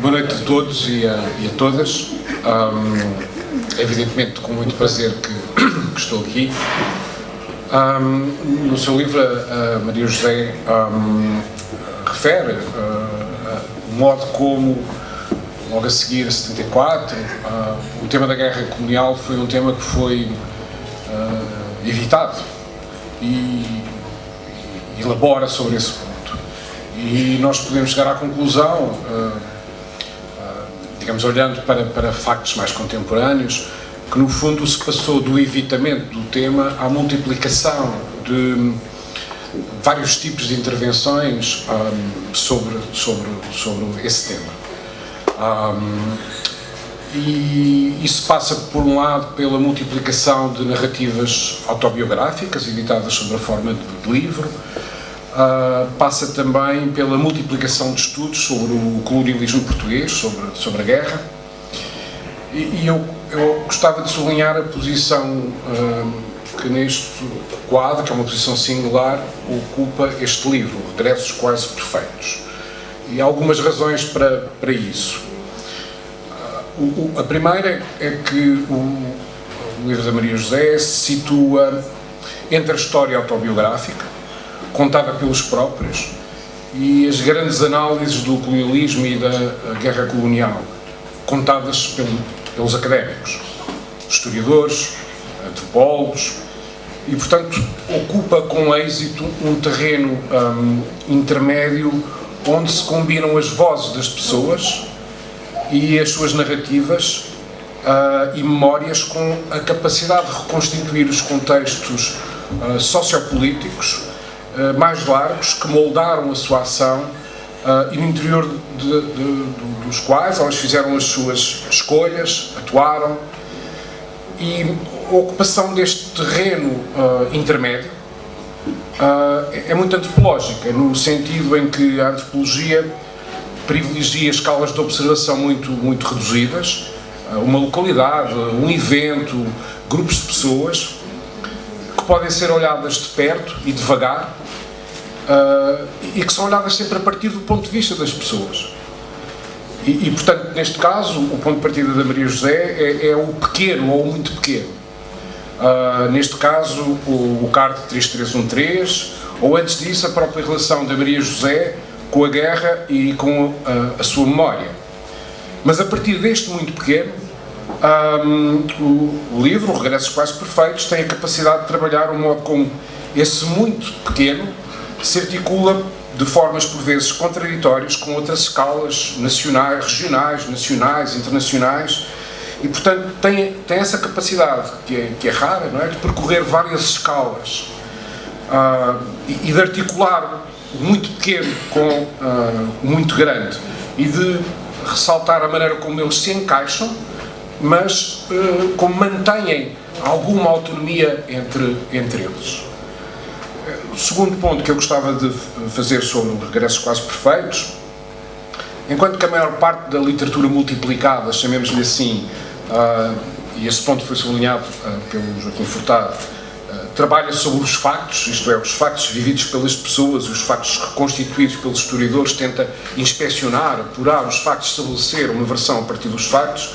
Boa noite a todos e a todas. Evidentemente com muito prazer que estou aqui. No seu livro, a Maria José refere o modo como, logo a seguir a 74, o tema da guerra colonial foi um tema que foi evitado e elabora sobre esse ponto. E nós podemos chegar à conclusão, digamos, olhando para factos mais contemporâneos, que no fundo se passou do evitamento do tema à multiplicação de vários tipos de intervenções sobre esse tema. E isso passa, por um lado, pela multiplicação de narrativas autobiográficas, editadas sob a forma de livro, passa também pela multiplicação de estudos sobre o colonialismo português, sobre a guerra, e eu gostava de sublinhar a posição que neste quadro, que é uma posição singular, ocupa este livro, Regressos Quase Perfeitos. E há algumas razões para isso. A primeira é que o livro da Maria José se situa entre a história autobiográfica, contada pelos próprios, e as grandes análises do colonialismo e da guerra colonial, contadas pelos académicos, historiadores, antropólogos, e, portanto, ocupa com êxito um terreno intermédio onde se combinam as vozes das pessoas e as suas narrativas e memórias com a capacidade de reconstituir os contextos sociopolíticos mais largos que moldaram a sua ação e no interior dos quais elas fizeram as suas escolhas, atuaram, e a ocupação deste terreno intermédio é muito antropológica, no sentido em que a antropologia privilegia escalas de observação muito reduzidas, uma localidade, um evento, grupos de pessoas que podem ser olhadas de perto e devagar, e que são olhadas sempre a partir do ponto de vista das pessoas. E portanto, neste caso, o ponto de partida da Maria José é o pequeno ou o muito pequeno. Neste caso, o CARD 3313, ou antes disso, a própria relação da Maria José com a guerra e com a sua memória. Mas a partir deste muito pequeno, o livro, o Regressos Quase Perfeitos, tem a capacidade de trabalhar o modo como esse muito pequeno se articula de formas por vezes contraditórias com outras escalas nacionais, regionais, nacionais, internacionais, e portanto tem essa capacidade que é rara, não é? De percorrer várias escalas e de articular o muito pequeno com o muito grande e de ressaltar a maneira como eles se encaixam, mas como mantêm alguma autonomia entre eles. O segundo ponto que eu gostava de fazer sobre o Regressos Quase Perfeitos, enquanto que a maior parte da literatura multiplicada, chamemos-lhe assim, e esse ponto foi sublinhado pelo Joaquim Furtado, trabalha sobre os factos, isto é, os factos vividos pelas pessoas, os factos reconstituídos pelos historiadores, tenta inspecionar, apurar os factos, estabelecer uma versão a partir dos factos.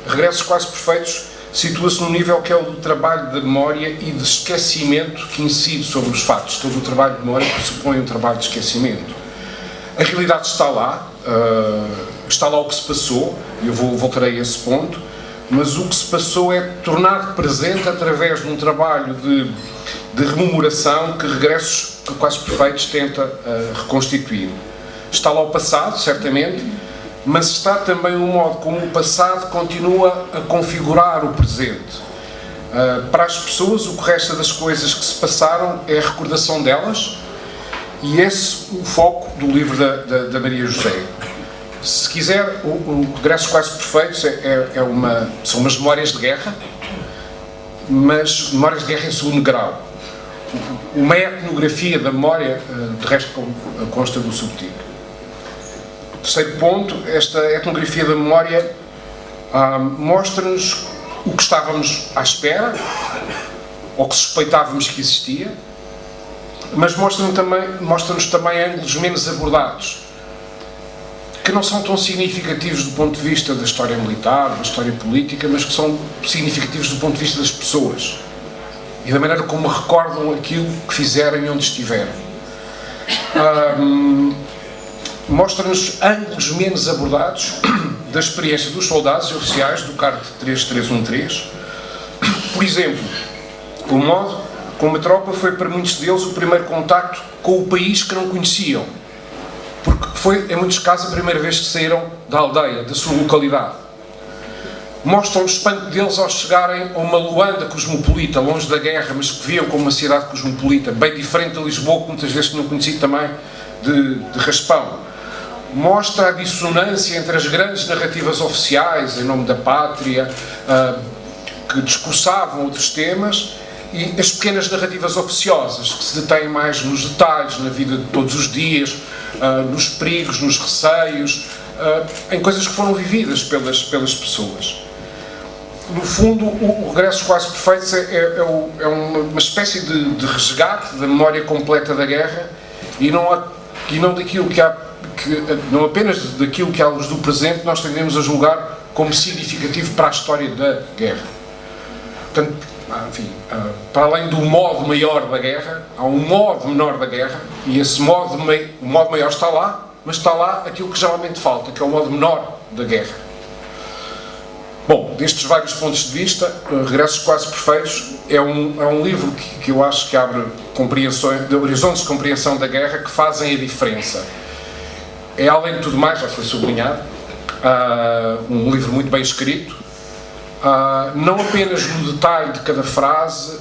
Regressos Quase Perfeitos situa-se num nível que é o do trabalho de memória e de esquecimento que incide sobre os fatos. Todo o trabalho de memória pressupõe um trabalho de esquecimento. A realidade está lá o que se passou, e eu voltarei a esse ponto, mas o que se passou é tornado presente através de um trabalho de rememoração que Regressos Quase Perfeitos tenta reconstituir. Está lá o passado, certamente, mas está também o modo como o passado continua a configurar o presente. Para as pessoas, o que resta das coisas que se passaram é a recordação delas, e esse o foco do livro da Maria José. Se quiser, o Regressos Quase Perfeitos são umas memórias de guerra, mas memórias de guerra em segundo grau. Uma etnografia da memória, de resto, consta do subtítulo. Terceiro ponto, esta etnografia da memória mostra-nos o que estávamos à espera, ou que suspeitávamos que existia, mas mostra-nos também ângulos menos abordados, que não são tão significativos do ponto de vista da história militar, da história política, mas que são significativos do ponto de vista das pessoas e da maneira como recordam aquilo que fizeram e onde estiveram. Mostra-nos ângulos menos abordados da experiência dos soldados e oficiais do CART 3313. Por exemplo, o modo como a tropa foi para muitos deles o primeiro contacto com o país que não conheciam, porque foi, em muitos casos, a primeira vez que saíram da aldeia, da sua localidade. Mostram o espanto deles ao chegarem a uma Luanda cosmopolita, longe da guerra, mas que viam como uma cidade cosmopolita, bem diferente de Lisboa, que muitas vezes tinham conhecido também de raspão. Mostra a dissonância entre as grandes narrativas oficiais, em nome da pátria, que discursavam outros temas, e as pequenas narrativas oficiosas, que se detêm mais nos detalhes, na vida de todos os dias, nos perigos, nos receios, em coisas que foram vividas pelas pessoas. No fundo, o Regressos Quase Perfeitos é uma espécie de resgate da memória completa da guerra e não daquilo não apenas daquilo que à luz do presente nós tendemos a julgar como significativo para a história da guerra. Portanto, enfim, para além do modo maior da guerra, há um modo menor da guerra, e esse modo maior está lá, mas está lá aquilo que geralmente falta, que é o modo menor da guerra. Bom, destes vários pontos de vista, Regressos Quase Perfeitos é um livro que eu acho que abre horizontes de compreensão da guerra que fazem a diferença. É, além de tudo mais, já foi sublinhado, um livro muito bem escrito, não apenas no detalhe de cada frase,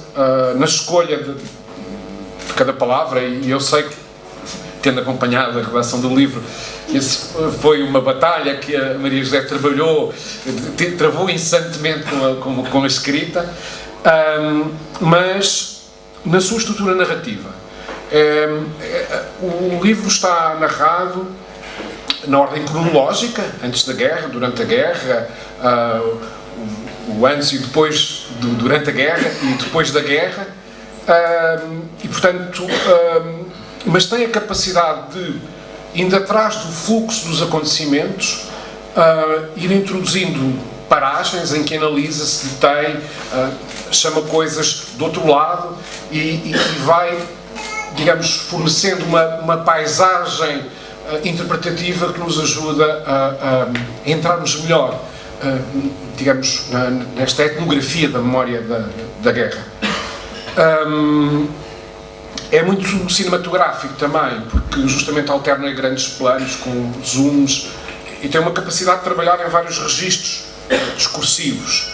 na escolha de cada palavra, e eu sei que, tendo acompanhado a redação do livro, esse foi uma batalha que a Maria José travou incessantemente com a escrita, mas na sua estrutura narrativa. O livro está narrado na ordem cronológica, antes da guerra, durante a guerra, o antes e depois, durante a guerra e depois da guerra, e portanto, mas tem a capacidade de, indo atrás do fluxo dos acontecimentos, ir introduzindo paragens em que analisa, se detém, chama coisas do outro lado e vai, digamos, fornecendo uma paisagem interpretativa que nos ajuda a entrarmos melhor, digamos, nesta etnografia da memória da guerra. É muito cinematográfico também, porque justamente alterna grandes planos com zooms e tem uma capacidade de trabalhar em vários registros discursivos.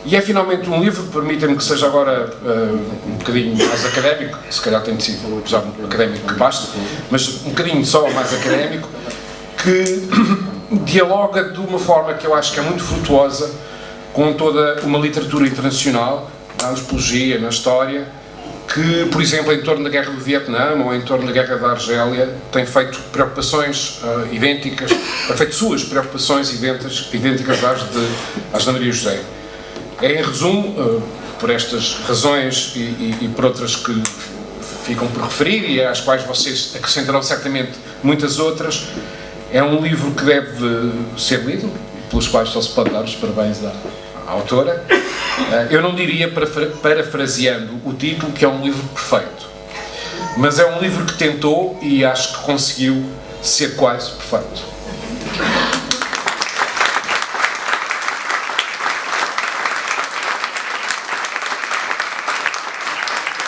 E é finalmente um livro, permitem-me que seja agora um bocadinho mais académico, se calhar tem sido já um académico que basta, mas um bocadinho só mais académico, que dialoga de uma forma que eu acho que é muito frutuosa com toda uma literatura internacional, na antropologia, na história, que, por exemplo, em torno da Guerra do Vietnã ou em torno da Guerra da Argélia, tem feito preocupações idênticas, tem feito suas preocupações idênticas às da Maria José. Em resumo, por estas razões e por outras que ficam por referir e às quais vocês acrescentarão certamente muitas outras, é um livro que deve ser lido, pelos quais só se pode dar os parabéns à autora. Eu não diria, parafraseando o título, que é um livro perfeito, mas é um livro que tentou e acho que conseguiu ser quase perfeito.